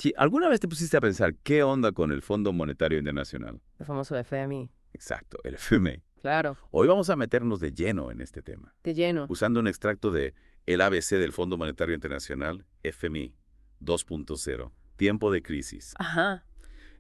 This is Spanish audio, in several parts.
Sí, ¿alguna vez te pusiste a pensar qué onda con el Fondo Monetario Internacional? El famoso FMI. Exacto, el FMI. Claro, Hoy vamos a meternos de lleno en este tema, de lleno. usando un extracto de el ABC del Fondo Monetario Internacional, FMI 2.0, Tiempo de Crisis. Ajá.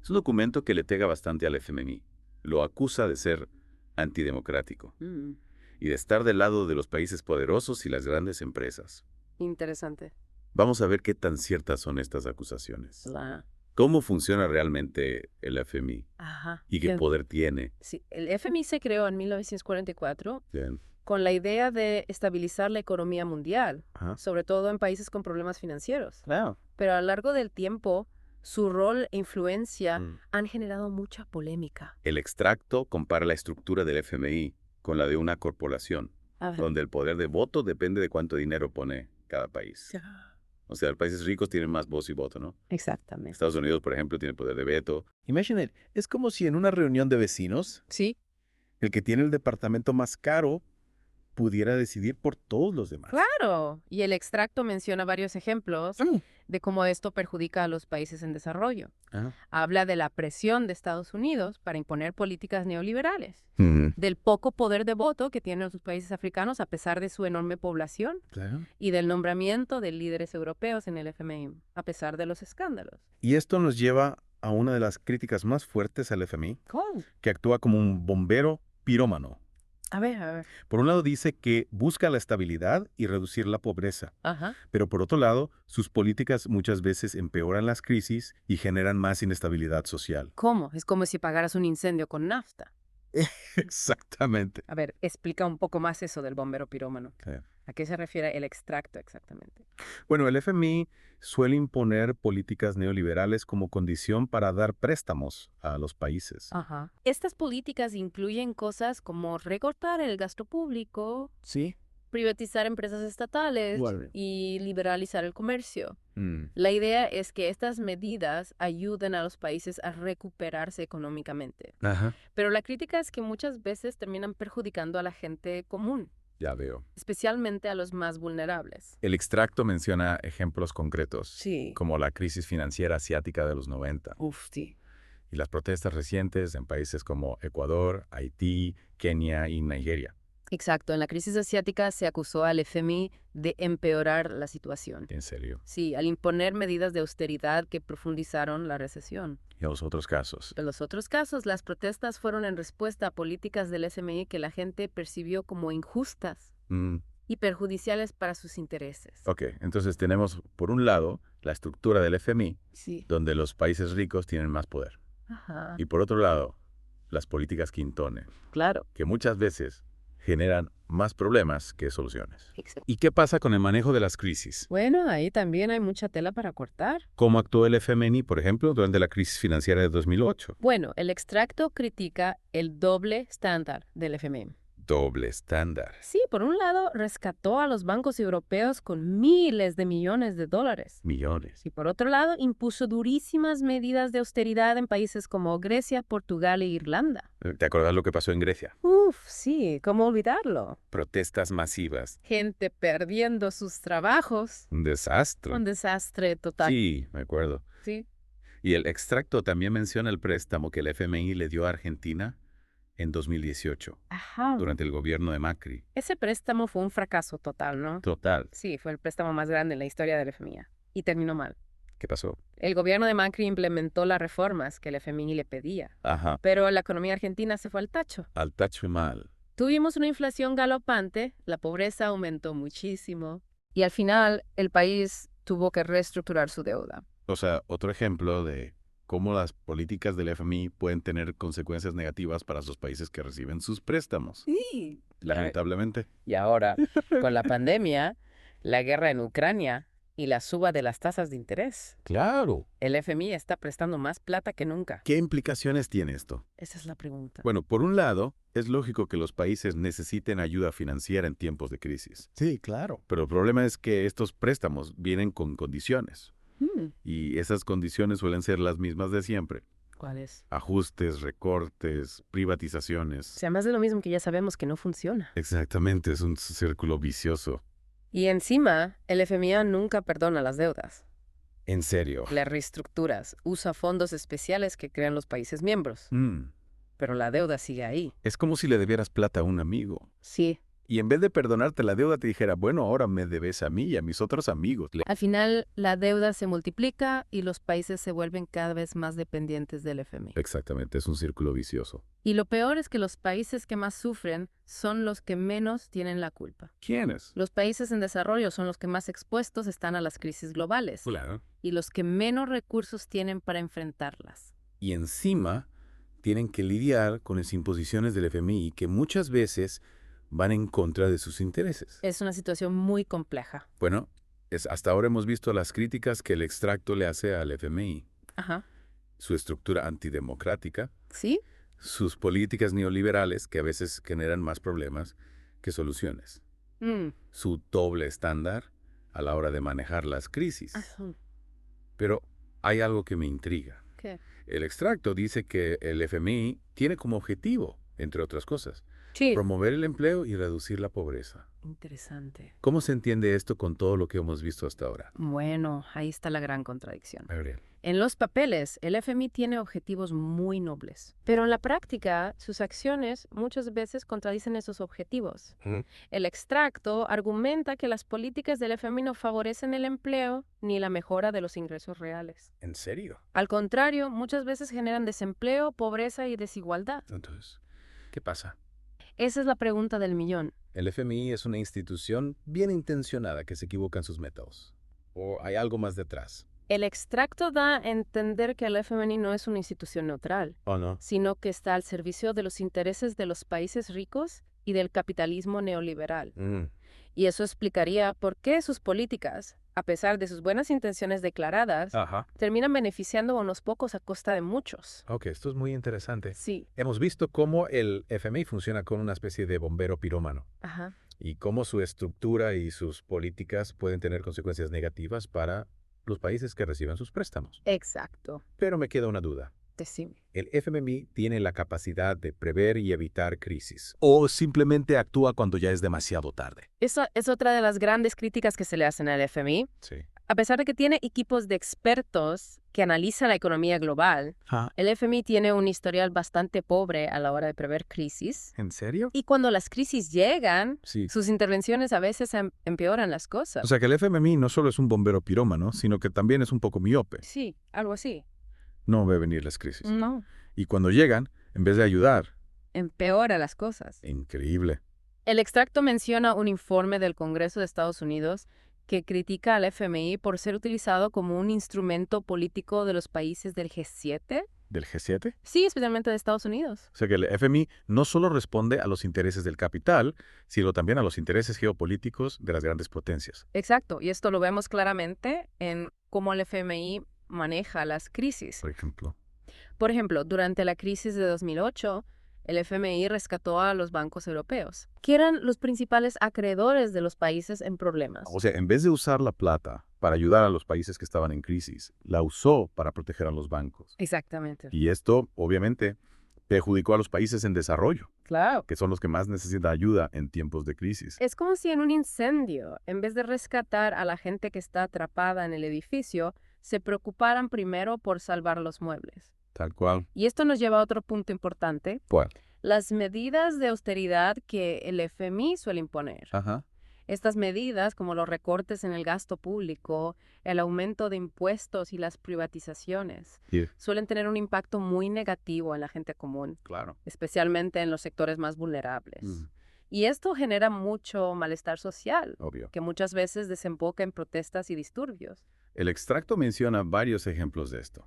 Es un documento que le pega bastante al FMI. Lo acusa de ser antidemocrático Mm, y de estar del lado de los países poderosos y las grandes empresas. interesante. Vamos a ver qué tan ciertas son estas acusaciones. La... ¿Cómo funciona realmente el FMI? Ajá. ¿Y qué poder tiene? Sí, el FMI se creó en 1944 Bien. con la idea de estabilizar la economía mundial, Ajá. sobre todo en países con problemas financieros. Claro. Pero a lo largo del tiempo, su rol e influencia Mm. han generado mucha polémica. El extracto compara la estructura del FMI con la de una corporación, A ver. donde el poder de voto depende de cuánto dinero pone cada país. O sea, los países ricos tienen más voz y voto, ¿no? Exactamente. Estados Unidos, por ejemplo, tiene poder de veto. Imagine, es como si en una reunión de vecinos, Sí, el que tiene el departamento más caro pudiera decidir por todos los demás. claro. Y el extracto menciona varios ejemplos Mm. de cómo esto perjudica a los países en desarrollo. Ajá. Habla de la presión de Estados Unidos para imponer políticas neoliberales, Mm. del poco poder de voto que tienen los países africanos a pesar de su enorme población Claro. y del nombramiento de líderes europeos en el FMI, a pesar de los escándalos. Y esto nos lleva a una de las críticas más fuertes al FMI, ¿Cómo? que actúa como un bombero pirómano. A ver. Por un lado dice que busca la estabilidad y reducir la pobreza, Ajá. pero por otro lado, sus políticas muchas veces empeoran las crisis y generan más inestabilidad social. ¿Cómo? Es como si pagaras un incendio con nafta. Exactamente. A ver, explica un poco más eso del bombero pirómano. Claro. ¿A qué se refiere el extracto exactamente? Bueno, el FMI suele imponer políticas neoliberales como condición para dar préstamos a los países. Ajá. Estas políticas incluyen cosas como recortar el gasto público, Sí. privatizar empresas estatales Bueno. y liberalizar el comercio. Mm. La idea es que estas medidas ayuden a los países a recuperarse económicamente. Ajá. Pero la crítica es que muchas veces terminan perjudicando a la gente común, Ya veo. especialmente a los más vulnerables. El extracto menciona ejemplos concretos, Sí. como la crisis financiera asiática de los 90 Uf, sí. y las protestas recientes en países como Ecuador, Haití, Kenia y Nigeria. Exacto. En la crisis asiática se acusó al FMI de empeorar la situación. En serio. Sí, al imponer medidas de austeridad que profundizaron la recesión. Y en los otros casos. En los otros casos, las protestas fueron en respuesta a políticas del FMI que la gente percibió como injustas Mm. y perjudiciales para sus intereses. Ok, entonces tenemos, por un lado, la estructura del FMI, Sí. donde los países ricos tienen más poder. Ajá. Y por otro lado, las políticas que imponen, Claro. que muchas veces generan más problemas que soluciones. Exacto. ¿Y qué pasa con el manejo de las crisis? Bueno, ahí también hay mucha tela para cortar. ¿Cómo actuó el FMI, por ejemplo, durante la crisis financiera de 2008? Bueno, el extracto critica el doble estándar del FMI. Doble estándar. Sí, por un lado, rescató a los bancos europeos con miles de millones de dólares. Millones. Y por otro lado, impuso durísimas medidas de austeridad en países como Grecia, Portugal e Irlanda. ¿Te acuerdas lo que pasó en Grecia? Uf, sí, ¿cómo olvidarlo? Protestas masivas. Gente perdiendo sus trabajos. Un desastre. Un desastre total. Sí, me acuerdo. Sí. Y el extracto también menciona el préstamo que el FMI le dio a Argentina en 2018, Ajá. durante el gobierno de Macri. Ese préstamo fue un fracaso total, ¿no? Total. Sí, fue el préstamo más grande en la historia del FMI. Y terminó mal. ¿Qué pasó? El gobierno de Macri implementó las reformas que el FMI le pedía. Ajá. Pero la economía argentina se fue al tacho. Al tacho y mal. Tuvimos una inflación galopante, la pobreza aumentó muchísimo y al final el país tuvo que reestructurar su deuda. O sea, otro ejemplo de cómo las políticas del FMI pueden tener consecuencias negativas para los países que reciben sus préstamos. Sí. Lamentablemente. Y ahora, con la pandemia, la guerra en Ucrania y la suba de las tasas de interés, Claro. el FMI está prestando más plata que nunca. ¿Qué implicaciones tiene esto? Esa es la pregunta. Bueno, por un lado, es lógico que los países necesiten ayuda financiera en tiempos de crisis. Sí, claro. Pero el problema es que estos préstamos vienen con condiciones. Y esas condiciones suelen ser las mismas de siempre. ¿Cuál es? Ajustes, recortes, privatizaciones. O sea, más de lo mismo que ya sabemos que no funciona. Exactamente, es un círculo vicioso. Y encima, el FMI nunca perdona las deudas. ¿En serio? las reestructuras, usa fondos especiales que crean los países miembros, pero la deuda sigue ahí. Es como si le debieras plata a un amigo. Sí. Y en vez de perdonarte la deuda, te dijera, bueno, ahora me debes a mí y a mis otros amigos. Al final, la deuda se multiplica y los países se vuelven cada vez más dependientes del FMI. Exactamente, es un círculo vicioso. Y lo peor es que los países que más sufren son los que menos tienen la culpa. ¿Quiénes? Los países en desarrollo son los que más expuestos están a las crisis globales Claro. y los que menos recursos tienen para enfrentarlas. Y encima tienen que lidiar con las imposiciones del FMI que muchas veces van en contra de sus intereses. Es una situación muy compleja. Bueno, hasta ahora hemos visto las críticas que el extracto le hace al FMI, Ajá. su estructura antidemocrática, ¿Sí? sus políticas neoliberales que a veces generan más problemas que soluciones, su doble estándar a la hora de manejar las crisis. Ajá. Pero hay algo que me intriga. ¿Qué? El extracto dice que el FMI tiene como objetivo, entre otras cosas, Sí. promover el empleo y reducir la pobreza. Interesante. ¿Cómo se entiende esto con todo lo que hemos visto hasta ahora? Bueno, ahí está la gran contradicción. Gabriel. En los papeles, el FMI tiene objetivos muy nobles, pero en la práctica, sus acciones muchas veces contradicen esos objetivos. El extracto argumenta que las políticas del FMI no favorecen el empleo ni la mejora de los ingresos reales. ¿En serio? Al contrario, muchas veces generan desempleo, pobreza y desigualdad. Entonces, ¿qué pasa? Esa es la pregunta del millón. El FMI es una institución bien intencionada que se equivoca en sus métodos. ¿O hay algo más detrás? El extracto da a entender que el FMI no es una institución neutral, ¿O no? sino que está al servicio de los intereses de los países ricos y del capitalismo neoliberal. Y eso explicaría por qué sus políticas, a pesar de sus buenas intenciones declaradas, Ajá. terminan beneficiando a unos pocos a costa de muchos. Ok, esto es muy interesante. Sí. Hemos visto cómo el FMI funciona como una especie de bombero pirómano Ajá. y cómo su estructura y sus políticas pueden tener consecuencias negativas para los países que reciben sus préstamos. Exacto. Pero me queda una duda. Decime. ¿El FMI tiene la capacidad de prever y evitar crisis? ¿O simplemente actúa cuando ya es demasiado tarde? Esa es otra de las grandes críticas que se le hacen al FMI. Sí. A pesar de que tiene equipos de expertos que analizan la economía global, el FMI tiene un historial bastante pobre a la hora de prever crisis. ¿En serio? Y cuando las crisis llegan, Sí. sus intervenciones a veces empeoran las cosas. O sea que el FMI no solo es un bombero pirómano, sino que también es un poco miope. Sí, algo así. No ve venir las crisis. No. Y cuando llegan, en vez de ayudar, Empeora las cosas. increíble. El extracto menciona un informe del Congreso de Estados Unidos que critica al FMI por ser utilizado como un instrumento político de los países del G7. ¿Del G7? Sí, especialmente de Estados Unidos. O sea que el FMI no solo responde a los intereses del capital, sino también a los intereses geopolíticos de las grandes potencias. Exacto, y esto lo vemos claramente en cómo el FMI maneja las crisis. Por ejemplo. Por ejemplo, durante la crisis de 2008, el FMI rescató a los bancos europeos, que eran los principales acreedores de los países en problemas. O sea, en vez de usar la plata para ayudar a los países que estaban en crisis, la usó para proteger a los bancos. Exactamente. Y esto, obviamente, perjudicó a los países en desarrollo, Claro. que son los que más necesitan ayuda en tiempos de crisis. Es como si en un incendio, en vez de rescatar a la gente que está atrapada en el edificio, se preocuparan primero por salvar los muebles. Tal cual. Y esto nos lleva a otro punto importante. ¿Cuál? Las medidas de austeridad que el FMI suele imponer. Ajá. Estas medidas, como los recortes en el gasto público, el aumento de impuestos y las privatizaciones, Sí. suelen tener un impacto muy negativo en la gente común, Claro. especialmente en los sectores más vulnerables. Y esto genera mucho malestar social, Obvio. que muchas veces desemboca en protestas y disturbios. El extracto menciona varios ejemplos de esto.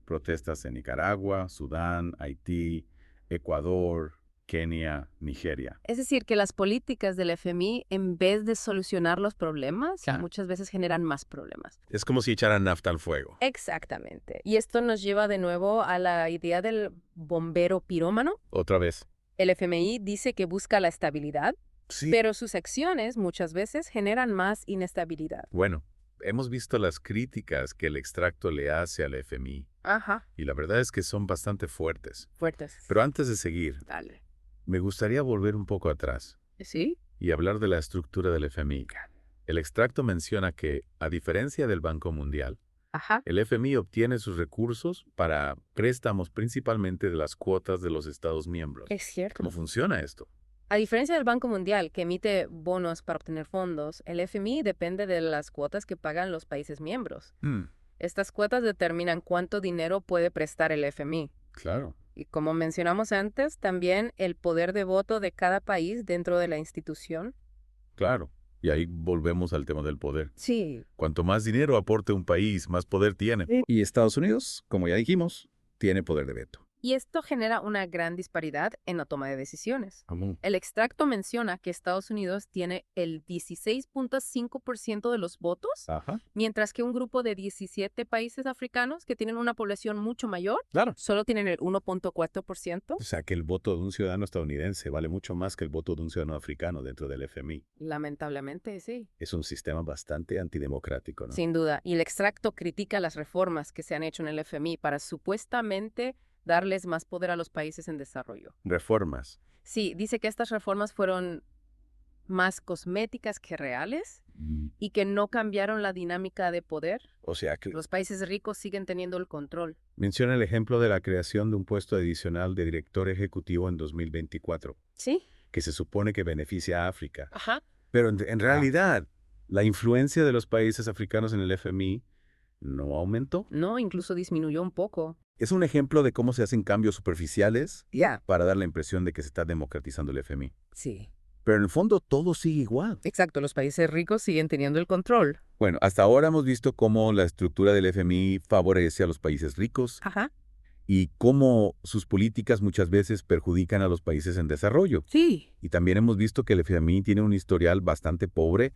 Protestas en Nicaragua, Sudán, Haití, Ecuador, Kenia, Nigeria. Es decir, que las políticas del FMI, en vez de solucionar los problemas, Claro. muchas veces generan más problemas. Es como si echaran nafta al fuego. Exactamente. Y esto nos lleva de nuevo a la idea del bombero pirómano. Otra vez. El FMI dice que busca la estabilidad, Sí. pero sus acciones muchas veces generan más inestabilidad. Bueno, hemos visto las críticas que el extracto le hace al FMI. Ajá. Y la verdad es que son bastante fuertes. Fuertes. Pero antes de seguir, Dale. me gustaría volver un poco atrás ¿Sí? y hablar de la estructura del FMI. El extracto menciona que, a diferencia del Banco Mundial, Ajá. El FMI obtiene sus recursos para préstamos principalmente de las cuotas de los Estados miembros. Es cierto. ¿Cómo funciona esto? A diferencia del Banco Mundial, que emite bonos para obtener fondos, el FMI depende de las cuotas que pagan los países miembros. Estas cuotas determinan cuánto dinero puede prestar el FMI. Claro. Y como mencionamos antes, también el poder de voto de cada país dentro de la institución. Claro. Y ahí volvemos al tema del poder. Sí. Cuanto más dinero aporte un país, más poder tiene. Y Estados Unidos, como ya dijimos, tiene poder de veto. Y esto genera una gran disparidad en la toma de decisiones. ¿Cómo? El extracto menciona que Estados Unidos tiene el 16.5% de los votos, Ajá. mientras que un grupo de 17 países africanos que tienen una población mucho mayor Claro. solo tienen el 1.4%. O sea que el voto de un ciudadano estadounidense vale mucho más que el voto de un ciudadano africano dentro del FMI. Lamentablemente, sí. Es un sistema bastante antidemocrático, ¿no? Sin duda. Y el extracto critica las reformas que se han hecho en el FMI para supuestamente darles más poder a los países en desarrollo. Reformas. Sí, dice que estas reformas fueron más cosméticas que reales y que no cambiaron la dinámica de poder. O sea que Los países ricos siguen teniendo el control. menciona el ejemplo de la creación de un puesto adicional de director ejecutivo en 2024, ¿Sí? que se supone que beneficia a África. Ajá. Pero en realidad, la influencia de los países africanos en el FMI no aumentó. No, incluso disminuyó un poco. Es un ejemplo de cómo se hacen cambios superficiales Ya. para dar la impresión de que se está democratizando el FMI. Sí. Pero en el fondo todo sigue igual. Exacto, los países ricos siguen teniendo el control. Bueno, hasta ahora hemos visto cómo la estructura del FMI favorece a los países ricos Ajá. y cómo sus políticas muchas veces perjudican a los países en desarrollo. Sí. Y también hemos visto que el FMI tiene un historial bastante pobre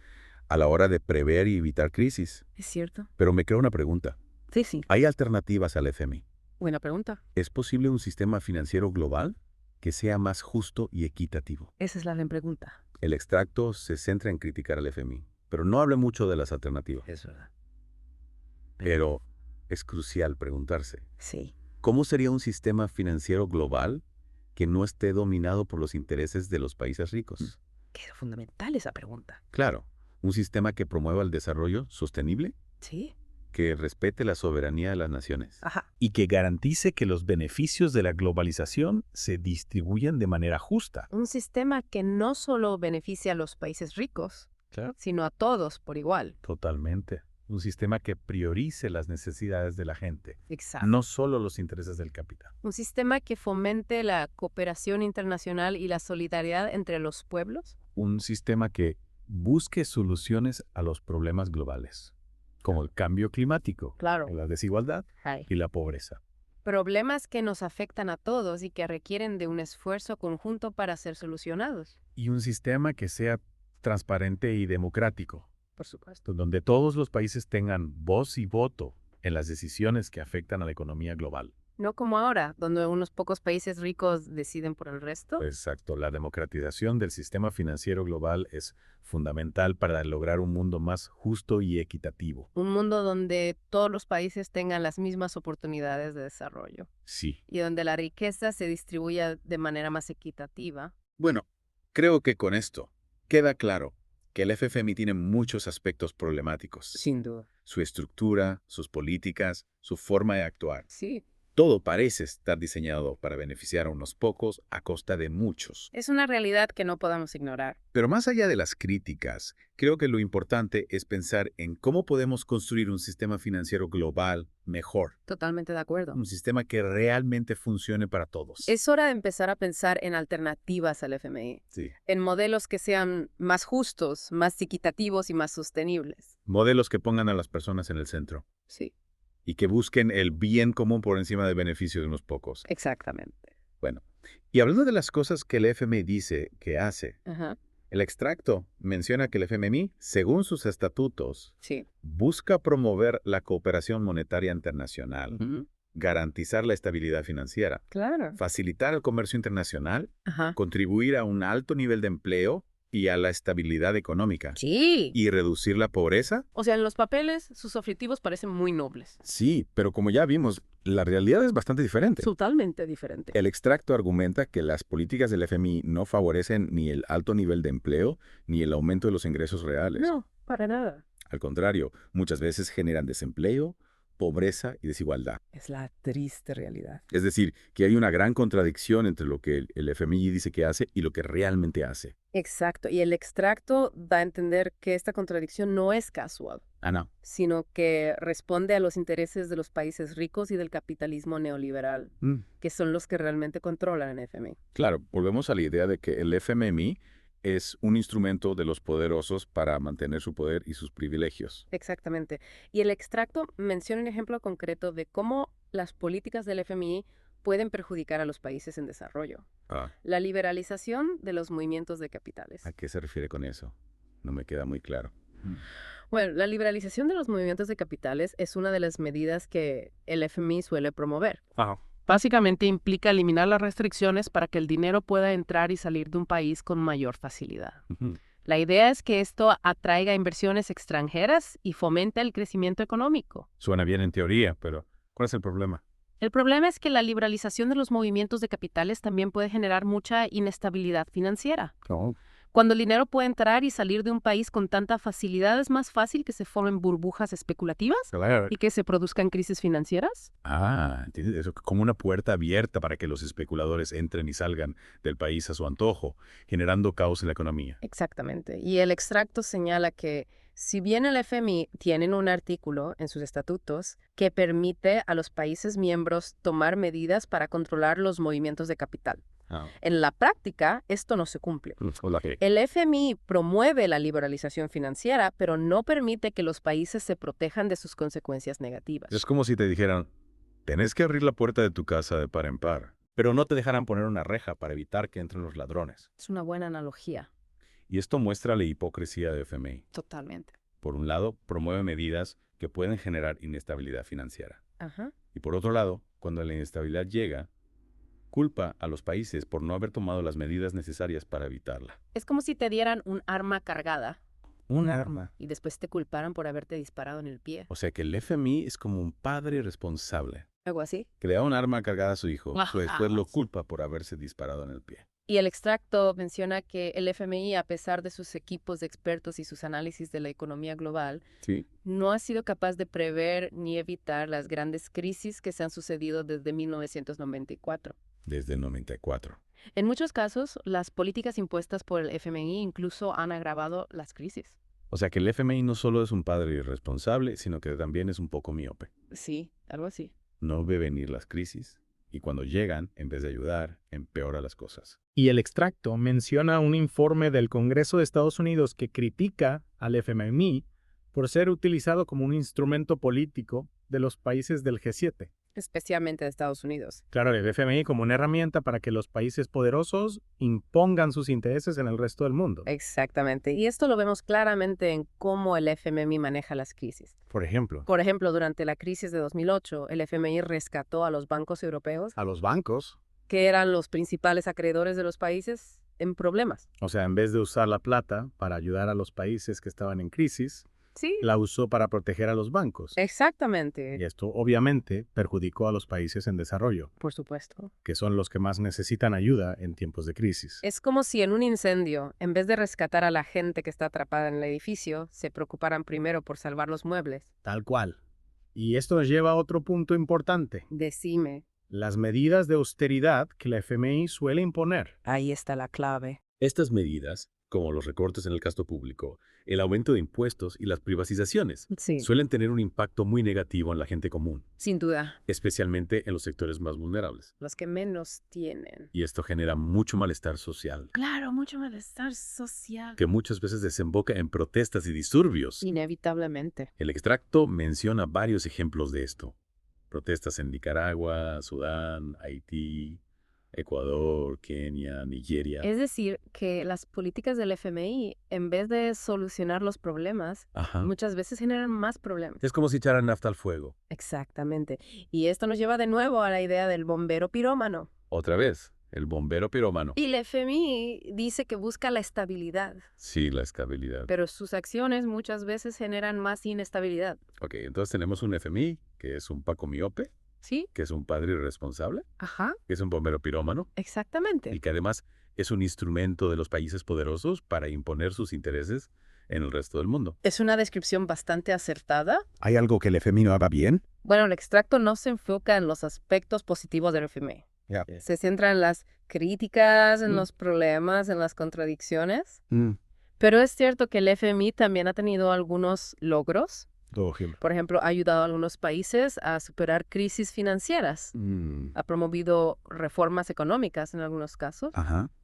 a la hora de prever y evitar crisis. Es cierto. Pero me queda una pregunta. Sí, sí. ¿Hay alternativas al FMI? Buena pregunta. ¿Es posible un sistema financiero global que sea más justo y equitativo? Esa es la gran pregunta. El extracto se centra en criticar al FMI, pero no habla mucho de las alternativas. Es verdad. Pero es crucial preguntarse, Sí. ¿cómo sería un sistema financiero global que no esté dominado por los intereses de los países ricos? Qué fundamental esa pregunta. Claro, un sistema que promueva el desarrollo sostenible, Sí. que respete la soberanía de las naciones. Ajá. Y que garantice que los beneficios de la globalización se distribuyan de manera justa. Un sistema que no solo beneficia a los países ricos, Claro. sino a todos por igual. Totalmente. Un sistema que priorice las necesidades de la gente, Exacto. no solo los intereses del capital. Un sistema que fomente la cooperación internacional y la solidaridad entre los pueblos. Un sistema que busque soluciones a los problemas globales, como el cambio climático, Claro. la desigualdad y la pobreza. Problemas que nos afectan a todos y que requieren de un esfuerzo conjunto para ser solucionados. Y un sistema que sea transparente y democrático, Por supuesto. donde todos los países tengan voz y voto en las decisiones que afectan a la economía global. No como ahora, donde unos pocos países ricos deciden por el resto. Exacto, la democratización del sistema financiero global es fundamental para lograr un mundo más justo y equitativo. Un mundo donde todos los países tengan las mismas oportunidades de desarrollo Sí. y donde la riqueza se distribuya de manera más equitativa. Bueno, creo que con esto queda claro que el FMI tiene muchos aspectos problemáticos. Sin duda. Su estructura, sus políticas, su forma de actuar. Sí. Todo parece estar diseñado para beneficiar a unos pocos a costa de muchos. Es una realidad que no podamos ignorar. Pero más allá de las críticas, creo que lo importante es pensar en cómo podemos construir un sistema financiero global mejor. Totalmente de acuerdo. Un sistema que realmente funcione para todos. Es hora de empezar a pensar en alternativas al FMI, Sí. en modelos que sean más justos, más equitativos y más sostenibles. Modelos que pongan a las personas en el centro Sí, y que busquen el bien común por encima del beneficio de unos pocos. exactamente. Bueno, y hablando de las cosas que el FMI dice que hace, Ajá. el extracto menciona que el FMI, según sus estatutos, Sí. busca promover la cooperación monetaria internacional, garantizar la estabilidad financiera, Claro. facilitar el comercio internacional, Ajá. contribuir a un alto nivel de empleo y a la estabilidad económica, Sí. y reducir la pobreza. O sea, en los papeles sus objetivos parecen muy nobles. Sí, pero como ya vimos, la realidad es bastante diferente. Totalmente diferente. El extracto argumenta que las políticas del FMI no favorecen ni el alto nivel de empleo ni el aumento de los ingresos reales. No, para nada. Al contrario, muchas veces generan desempleo, pobreza y desigualdad. Es la triste realidad. Es decir, que hay una gran contradicción entre lo que el FMI dice que hace y lo que realmente hace. Exacto. Y el extracto da a entender que esta contradicción no es casual, No. sino que responde a los intereses de los países ricos y del capitalismo neoliberal, que son los que realmente controlan el FMI. Claro, volvemos a la idea de que el FMI es un instrumento de los poderosos para mantener su poder y sus privilegios. Exactamente. Y el extracto menciona un ejemplo concreto de cómo las políticas del FMI pueden perjudicar a los países en desarrollo. La liberalización de los movimientos de capitales. ¿A qué se refiere con eso? No me queda muy claro. Bueno, la liberalización de los movimientos de capitales es una de las medidas que el FMI suele promover. Básicamente implica eliminar las restricciones para que el dinero pueda entrar y salir de un país con mayor facilidad. La idea es que esto atraiga inversiones extranjeras y fomente el crecimiento económico. Suena bien en teoría, pero ¿cuál es el problema? El problema es que la liberalización de los movimientos de capitales también puede generar mucha inestabilidad financiera. Cuando el dinero puede entrar y salir de un país con tanta facilidad, es más fácil que se formen burbujas especulativas y que se produzcan crisis financieras. ¿Entiendes? Eso como una puerta abierta para que los especuladores entren y salgan del país a su antojo, generando caos en la economía. Exactamente. Y el extracto señala que si bien el FMI tiene un artículo en sus estatutos que permite a los países miembros tomar medidas para controlar los movimientos de capital, en la práctica, esto no se cumple. El FMI promueve la liberalización financiera, pero no permite que los países se protejan de sus consecuencias negativas. Es como si te dijeran, tenés que abrir la puerta de tu casa de par en par, pero no te dejarán poner una reja para evitar que entren los ladrones. Es una buena analogía. Y esto muestra la hipocresía de FMI. Totalmente. Por un lado, promueve medidas que pueden generar inestabilidad financiera. Y por otro lado, cuando la inestabilidad llega, culpa a los países por no haber tomado las medidas necesarias para evitarla. Es como si te dieran un arma cargada. Un arma. Y después te culparan por haberte disparado en el pie. O sea que el FMI es como un padre responsable. ¿Algo así? Que le da un arma cargada a su hijo, pero después lo culpa por haberse disparado en el pie. Y el extracto menciona que el FMI, a pesar de sus equipos de expertos y sus análisis de la economía global, no ha sido capaz de prever ni evitar las grandes crisis que se han sucedido desde 1994. Desde el 94. En muchos casos, las políticas impuestas por el FMI incluso han agravado las crisis. O sea que el FMI no solo es un padre irresponsable, sino que también es un poco miope. Sí, algo así. No ve venir las crisis y cuando llegan, en vez de ayudar, empeora las cosas. Y el extracto menciona un informe del Congreso de Estados Unidos que critica al FMI por ser utilizado como un instrumento político de los países del G7. Especialmente de Estados Unidos. Claro, el FMI como una herramienta para que los países poderosos impongan sus intereses en el resto del mundo. Exactamente. Y esto lo vemos claramente en cómo el FMI maneja las crisis. Por ejemplo, durante la crisis de 2008, el FMI rescató a los bancos europeos. ¿A los bancos? Que eran los principales acreedores de los países en problemas. O sea, en vez de usar la plata para ayudar a los países que estaban en crisis, la usó para proteger a los bancos. Exactamente. Y esto obviamente perjudicó a los países en desarrollo. Por supuesto. Que son los que más necesitan ayuda en tiempos de crisis. Es como si en un incendio, en vez de rescatar a la gente que está atrapada en el edificio, se preocuparan primero por salvar los muebles. Tal cual. Y esto nos lleva a otro punto importante. Decime. Las medidas de austeridad que la FMI suele imponer. Ahí está la clave. Estas medidas, como los recortes en el gasto público, el aumento de impuestos y las privatizaciones, suelen tener un impacto muy negativo en la gente común. Sin duda. Especialmente en los sectores más vulnerables. Los que menos tienen. Y esto genera mucho malestar social. Claro, mucho malestar social. Que muchas veces desemboca en protestas y disturbios. Inevitablemente. El extracto menciona varios ejemplos de esto. Protestas en Nicaragua, Sudán, Haití, Ecuador, Kenia, Nigeria. Es decir, que las políticas del FMI, en vez de solucionar los problemas, muchas veces generan más problemas. Es como si echaran nafta al fuego. Exactamente. Y esto nos lleva de nuevo a la idea del bombero pirómano. Otra vez, el bombero pirómano. Y el FMI dice que busca la estabilidad. Sí, la estabilidad. Pero sus acciones muchas veces generan más inestabilidad. Ok, entonces tenemos un FMI, que es un Paco miope. ¿Sí? Que es un padre irresponsable. Ajá. Que es un bombero pirómano. Exactamente. Y que además es un instrumento de los países poderosos para imponer sus intereses en el resto del mundo. Es una descripción bastante acertada. ¿Hay algo que el FMI no haga bien? Bueno, el extracto no se enfoca en los aspectos positivos del FMI. Se centra en las críticas, en los problemas, en las contradicciones. Pero es cierto que el FMI también ha tenido algunos logros. Por ejemplo, ha ayudado a algunos países a superar crisis financieras. Ha promovido reformas económicas en algunos casos.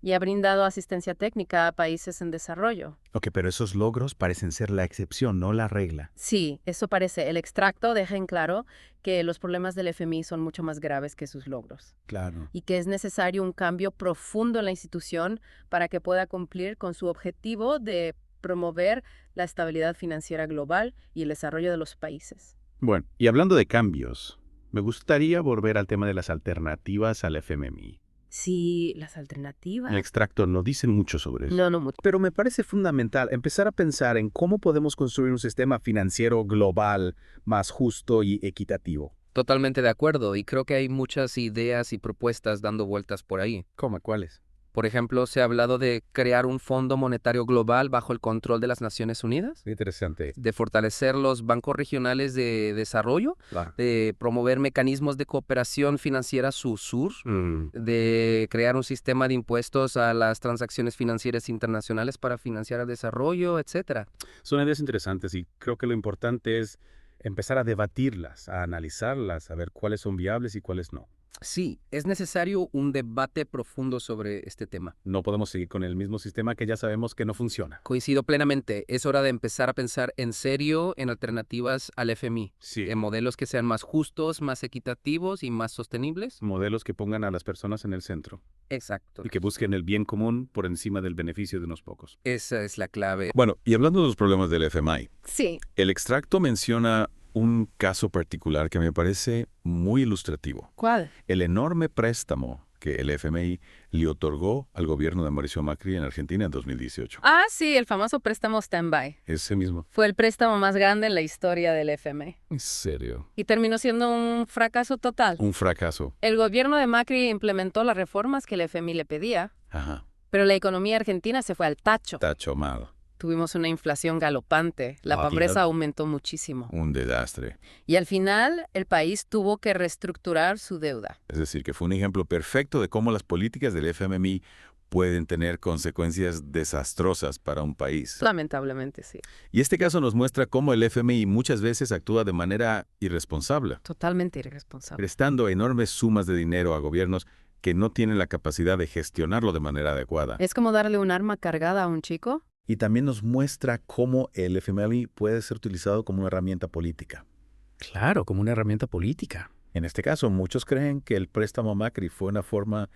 Y ha brindado asistencia técnica a países en desarrollo. Ok, pero esos logros parecen ser la excepción, no la regla. Sí, eso parece. El extracto deja en claro que los problemas del FMI son mucho más graves que sus logros. Claro. Y que es necesario un cambio profundo en la institución para que pueda cumplir con su objetivo de promover la estabilidad financiera global y el desarrollo de los países. Bueno, y hablando de cambios, me gustaría volver al tema de las alternativas al FMI. Sí, las alternativas. En el extracto no dicen mucho sobre eso. No mucho. Pero me parece fundamental empezar a pensar en cómo podemos construir un sistema financiero global más justo y equitativo. Totalmente de acuerdo, y creo que hay muchas ideas y propuestas dando vueltas por ahí. ¿Cómo? ¿Cuáles? Por ejemplo, se ha hablado de crear un Fondo Monetario Global bajo el control de las Naciones Unidas, Interesante. de fortalecer los bancos regionales de desarrollo, Claro. de promover mecanismos de cooperación financiera sur-sur, de crear un sistema de impuestos a las transacciones financieras internacionales para financiar el desarrollo, etc. Son ideas interesantes y creo que lo importante es empezar a debatirlas, a analizarlas, a ver cuáles son viables y cuáles no. Sí, es necesario un debate profundo sobre este tema. No podemos seguir con el mismo sistema que ya sabemos que no funciona. Coincido plenamente. Es hora de empezar a pensar en serio en alternativas al FMI. Sí. En modelos que sean más justos, más equitativos y más sostenibles. Modelos que pongan a las personas en el centro Exacto. y que busquen el bien común por encima del beneficio de unos pocos. Esa es la clave. Bueno, y hablando de los problemas del FMI, Sí. el extracto menciona un caso particular que me parece muy ilustrativo. ¿Cuál? El enorme préstamo que el FMI le otorgó al gobierno de Mauricio Macri en Argentina en 2018. Ah, sí, el famoso préstamo stand-by. Ese mismo. Fue el préstamo más grande en la historia del FMI. En serio. Y terminó siendo un fracaso total. Un fracaso. El gobierno de Macri implementó las reformas que el FMI le pedía, Ajá. pero la economía argentina se fue al tacho. Tacho mal. Tuvimos una inflación galopante, la pobreza aumentó muchísimo. Un desastre. Y al final, el país tuvo que reestructurar su deuda. Es decir, que fue un ejemplo perfecto de cómo las políticas del FMI pueden tener consecuencias desastrosas para un país. Lamentablemente, sí. Y este caso nos muestra cómo el FMI muchas veces actúa de manera irresponsable, Totalmente irresponsable. prestando enormes sumas de dinero a gobiernos que no tienen la capacidad de gestionarlo de manera adecuada. ¿Es como darle un arma cargada a un chico? Y también nos muestra cómo el FMI puede ser utilizado como una herramienta política. Claro, como una herramienta política. En este caso, muchos creen que el préstamo a Macri fue una forma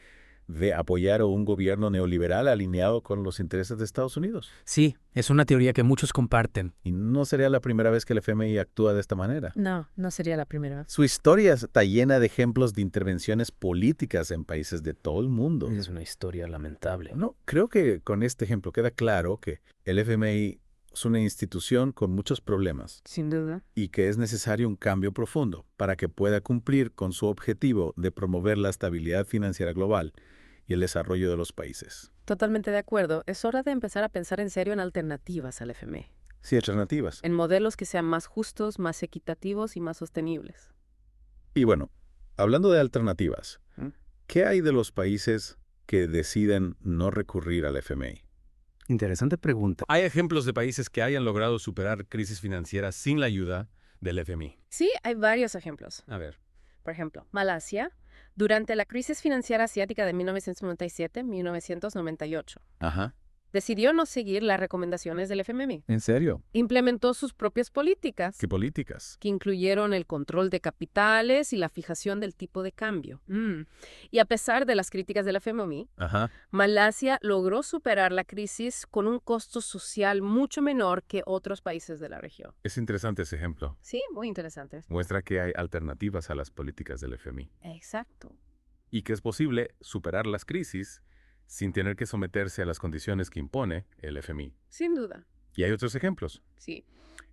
de apoyar a un gobierno neoliberal alineado con los intereses de Estados Unidos. Sí, es una teoría que muchos comparten. Y no sería la primera vez que el FMI actúa de esta manera. No sería la primera vez. Su historia está llena de ejemplos de intervenciones políticas en países de todo el mundo. Es una historia lamentable. No, creo que con este ejemplo queda claro que el FMI es una institución con muchos problemas Sin duda. y que es necesario un cambio profundo para que pueda cumplir con su objetivo de promover la estabilidad financiera global y el desarrollo de los países. Totalmente de acuerdo. Es hora de empezar a pensar en serio en alternativas al FMI. Sí, alternativas. En modelos que sean más justos, más equitativos y más sostenibles. Y bueno, hablando de alternativas, ¿qué hay de los países que deciden no recurrir al FMI? Interesante pregunta. ¿Hay ejemplos de países que hayan logrado superar crisis financieras sin la ayuda del FMI? Sí, hay varios ejemplos. A ver. Por ejemplo, Malasia, durante la crisis financiera asiática de 1997-1998, Ajá. decidió no seguir las recomendaciones del FMI. ¿En serio? Implementó sus propias políticas, ¿Qué políticas? que incluyeron el control de capitales y la fijación del tipo de cambio. Y a pesar de las críticas del FMI, Ajá. Malasia logró superar la crisis con un costo social mucho menor que otros países de la región. Es interesante ese ejemplo. Sí, muy interesante. Muestra que hay alternativas a las políticas del FMI Exacto. y que es posible superar las crisis sin tener que someterse a las condiciones que impone el FMI. Sin duda. Y hay otros ejemplos. Sí.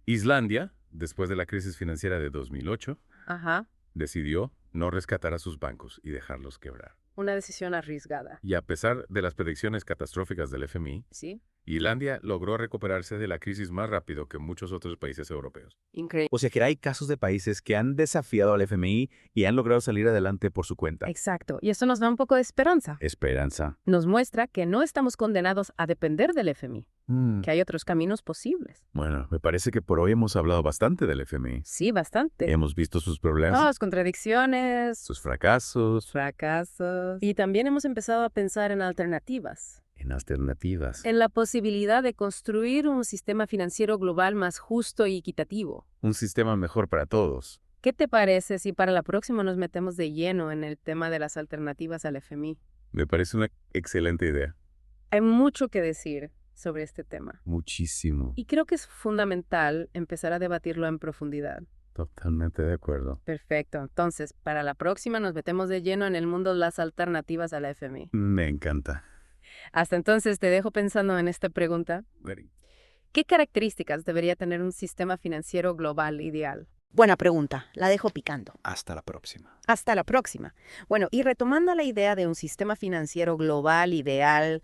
Islandia, después de la crisis financiera de 2008, Ajá. decidió no rescatar a sus bancos y dejarlos quebrar. Una decisión arriesgada. Y a pesar de las predicciones catastróficas del FMI, Sí. Islandia logró recuperarse de la crisis más rápido que muchos otros países europeos. Increíble. O sea que hay casos de países que han desafiado al FMI y han logrado salir adelante por su cuenta. Exacto. Y eso nos da un poco de esperanza. Esperanza. Nos muestra que no estamos condenados a depender del FMI, que hay otros caminos posibles. Bueno, me parece que por hoy hemos hablado bastante del FMI. Sí, bastante. Hemos visto sus problemas, Las contradicciones, sus fracasos, fracasos. Y también hemos empezado a pensar en alternativas. en alternativas. En la posibilidad de construir un sistema financiero global más justo y equitativo. Un sistema mejor para todos. ¿Qué te parece si para la próxima nos metemos de lleno en el tema de las alternativas al FMI? Me parece una excelente idea. Hay mucho que decir sobre este tema. Muchísimo. Y creo que es fundamental empezar a debatirlo en profundidad. Totalmente de acuerdo. Perfecto. Entonces, para la próxima nos metemos de lleno en el mundo de las alternativas al FMI. Me encanta. Hasta entonces te dejo pensando en esta pregunta. ¿Qué características debería tener un sistema financiero global ideal? Buena pregunta, la dejo picando. Hasta la próxima. Hasta la próxima. Bueno, y retomando la idea de un sistema financiero global ideal,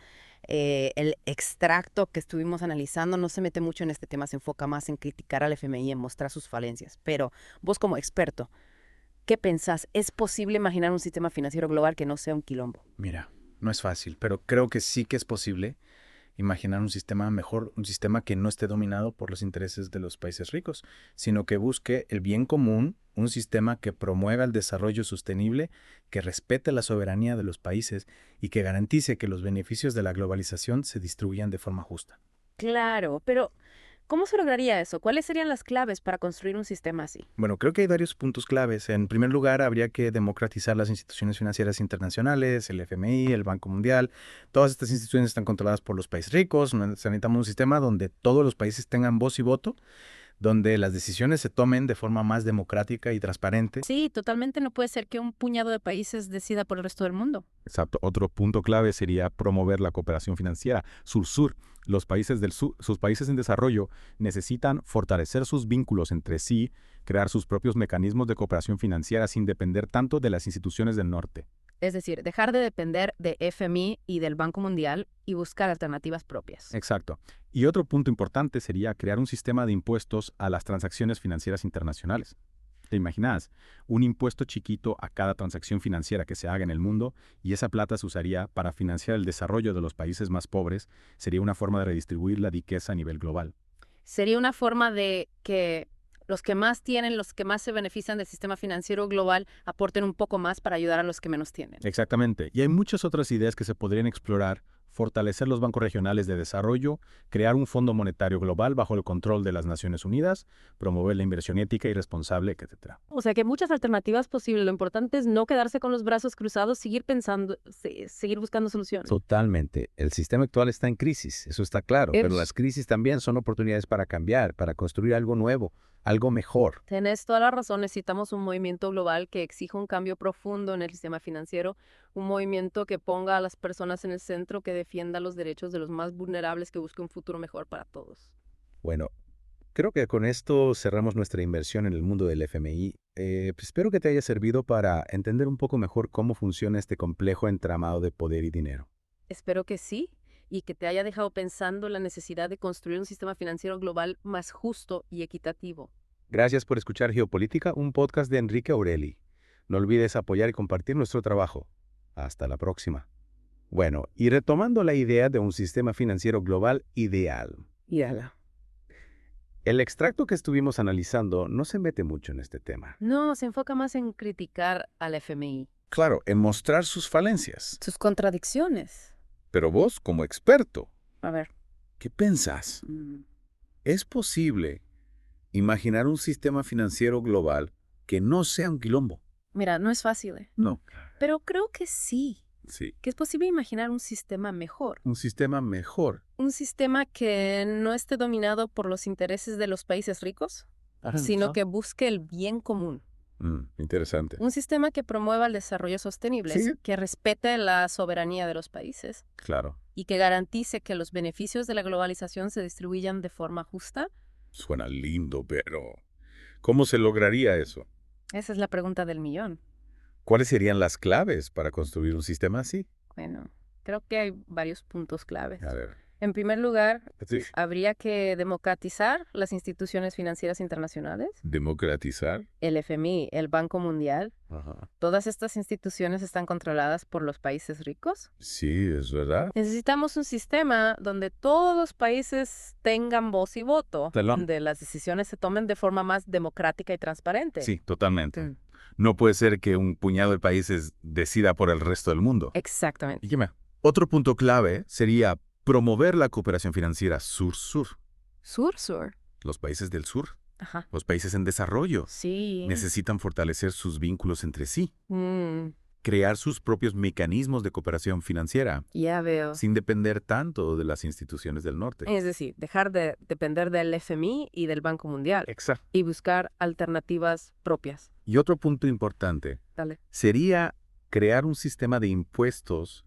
el extracto que estuvimos analizando no se mete mucho en este tema, se enfoca más en criticar al FMI, en mostrar sus falencias. Pero vos como experto, ¿qué pensás? ¿Es posible imaginar un sistema financiero global que no sea un quilombo? Mira, no es fácil, pero creo que sí que es posible imaginar un sistema mejor, un sistema que no esté dominado por los intereses de los países ricos, sino que busque el bien común, un sistema que promueva el desarrollo sostenible, que respete la soberanía de los países y que garantice que los beneficios de la globalización se distribuyan de forma justa. Claro, pero ¿cómo se lograría eso? ¿Cuáles serían las claves para construir un sistema así? Bueno, creo que hay varios puntos claves. En primer lugar, habría que democratizar las instituciones financieras internacionales, el FMI, el Banco Mundial. Todas estas instituciones están controladas por los países ricos. Necesitamos un sistema donde todos los países tengan voz y voto, donde las decisiones se tomen de forma más democrática y transparente. Sí, totalmente no puede ser que un puñado de países decida por el resto del mundo. Exacto. Otro punto clave sería promover la cooperación financiera sur-sur. Los países del sur, sus países en desarrollo necesitan fortalecer sus vínculos entre sí, crear sus propios mecanismos de cooperación financiera sin depender tanto de las instituciones del norte. Es decir, dejar de depender de FMI y del Banco Mundial y buscar alternativas propias. Exacto. Y otro punto importante sería crear un sistema de impuestos a las transacciones financieras internacionales. ¿Te imaginas? Un impuesto chiquito a cada transacción financiera que se haga en el mundo y esa plata se usaría para financiar el desarrollo de los países más pobres. Sería una forma de redistribuir la riqueza a nivel global. Sería una forma de que los que más tienen, los que más se benefician del sistema financiero global, aporten un poco más para ayudar a los que menos tienen. Exactamente. Y hay muchas otras ideas que se podrían explorar. Fortalecer los bancos regionales de desarrollo, crear un fondo monetario global bajo el control de las Naciones Unidas, promover la inversión ética y responsable, etc. O sea que hay muchas alternativas posibles. Lo importante es no quedarse con los brazos cruzados, seguir pensando, seguir buscando soluciones. Totalmente. El sistema actual está en crisis, eso está claro, pero las crisis también son oportunidades para cambiar, para construir algo nuevo, algo mejor. Tenés toda la razón, necesitamos un movimiento global que exija un cambio profundo en el sistema financiero, un movimiento que ponga a las personas en el centro, que defienda los derechos de los más vulnerables, que busque un futuro mejor para todos. Bueno, creo que con esto cerramos nuestra inversión en el mundo del FMI. Espero que te haya servido para entender un poco mejor cómo funciona este complejo entramado de poder y dinero. Espero que sí, y que te haya dejado pensando en la necesidad de construir un sistema financiero global más justo y equitativo. Gracias por escuchar Geopolítica, un podcast de Enrique Aureli. No olvides apoyar y compartir nuestro trabajo. Hasta la próxima. Bueno, y retomando la idea de un sistema financiero global ideal. El extracto que estuvimos analizando no se mete mucho en este tema. No, se enfoca más en criticar al FMI. Claro, en mostrar sus falencias. Sus contradicciones. Pero vos, como experto, A ver. ¿qué pensás? ¿Es posible imaginar un sistema financiero global que no sea un quilombo? Mira, no es fácil, ¿eh? No. Pero creo que sí. Sí. Que es posible imaginar un sistema mejor. Un sistema mejor. Un sistema que no esté dominado por los intereses de los países ricos, sino que busque el bien común. Interesante. Un sistema que promueva el desarrollo sostenible, Sí. que respete la soberanía de los países Claro. y que garantice que los beneficios de la globalización se distribuyan de forma justa. Suena lindo, pero ¿cómo se lograría eso? Esa es la pregunta del millón. ¿Cuáles serían las claves para construir un sistema así? Bueno, creo que hay varios puntos claves. A ver. En primer lugar, Sí. habría que democratizar las instituciones financieras internacionales. ¿Democratizar? El FMI, el Banco Mundial. Ajá. Todas estas instituciones están controladas por los países ricos. Sí, es verdad. Necesitamos un sistema donde todos los países tengan voz y voto, donde las decisiones se tomen de forma más democrática y transparente. Sí, totalmente. Mm. No puede ser que un puñado de países decida por el resto del mundo. Exactamente. ¿Y qué más? Otro punto clave sería promover la cooperación financiera sur-sur. Sur. Los países del sur, Ajá. los países en desarrollo, Sí. necesitan fortalecer sus vínculos entre sí, Mm, crear sus propios mecanismos de cooperación financiera, ya veo. sin depender tanto de las instituciones del norte. Es decir, dejar de depender del FMI y del Banco Mundial Exacto. y buscar alternativas propias. Y otro punto importante Dale. sería crear un sistema de impuestos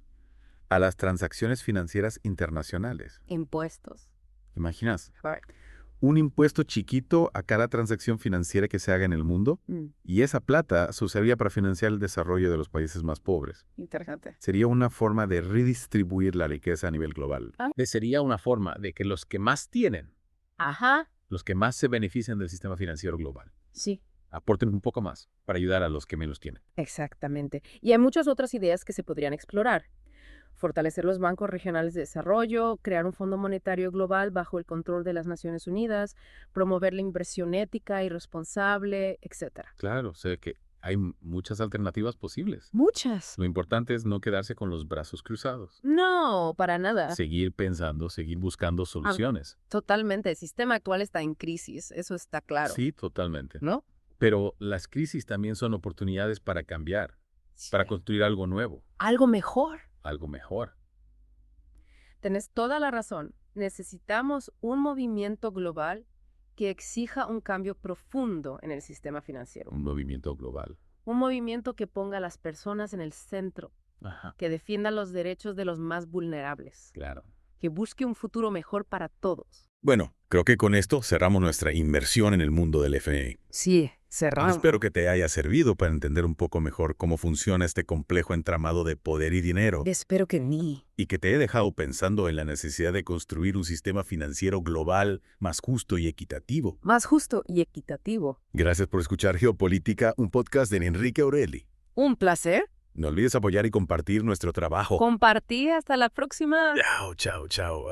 a las transacciones financieras internacionales. Impuestos. ¿Imaginas? Correcto. Un impuesto chiquito a cada transacción financiera que se haga en el mundo, Mm, y esa plata se usaría para financiar el desarrollo de los países más pobres. interesante. Sería una forma de redistribuir la riqueza a nivel global. Sería una forma de que los que más tienen, Ajá. los que más se benefician del sistema financiero global, Sí. aporten un poco más para ayudar a los que menos tienen. Exactamente. Y hay muchas otras ideas que se podrían explorar. Fortalecer los bancos regionales de desarrollo, crear un fondo monetario global bajo el control de las Naciones Unidas, promover la inversión ética y responsable, etc. Claro, o sea que hay muchas alternativas posibles. Muchas. Lo importante es no quedarse con los brazos cruzados. No, para nada. Seguir pensando, seguir buscando soluciones. Totalmente. El sistema actual está en crisis, eso está claro. Sí, totalmente. ¿No? Pero las crisis también son oportunidades para cambiar, para construir algo nuevo, Algo mejor. algo mejor. Tenés toda la razón. Necesitamos un movimiento global que exija un cambio profundo en el sistema financiero. Un movimiento global. Un movimiento que ponga a las personas en el centro, Ajá, que defienda los derechos de los más vulnerables, claro. que busque un futuro mejor para todos. Bueno, creo que con esto cerramos nuestra inmersión en el mundo del FMI. Sí, cerramos. Espero que te haya servido para entender un poco mejor cómo funciona este complejo entramado de poder y dinero, Espero que ni. y que te he dejado pensando en la necesidad de construir un sistema financiero global más justo y equitativo. Más justo y equitativo. Gracias por escuchar Geopolítica, un podcast de Enrique Aureli. Un placer. No olvides apoyar y compartir nuestro trabajo. Compartí. Hasta la próxima. Chao, chao, chao.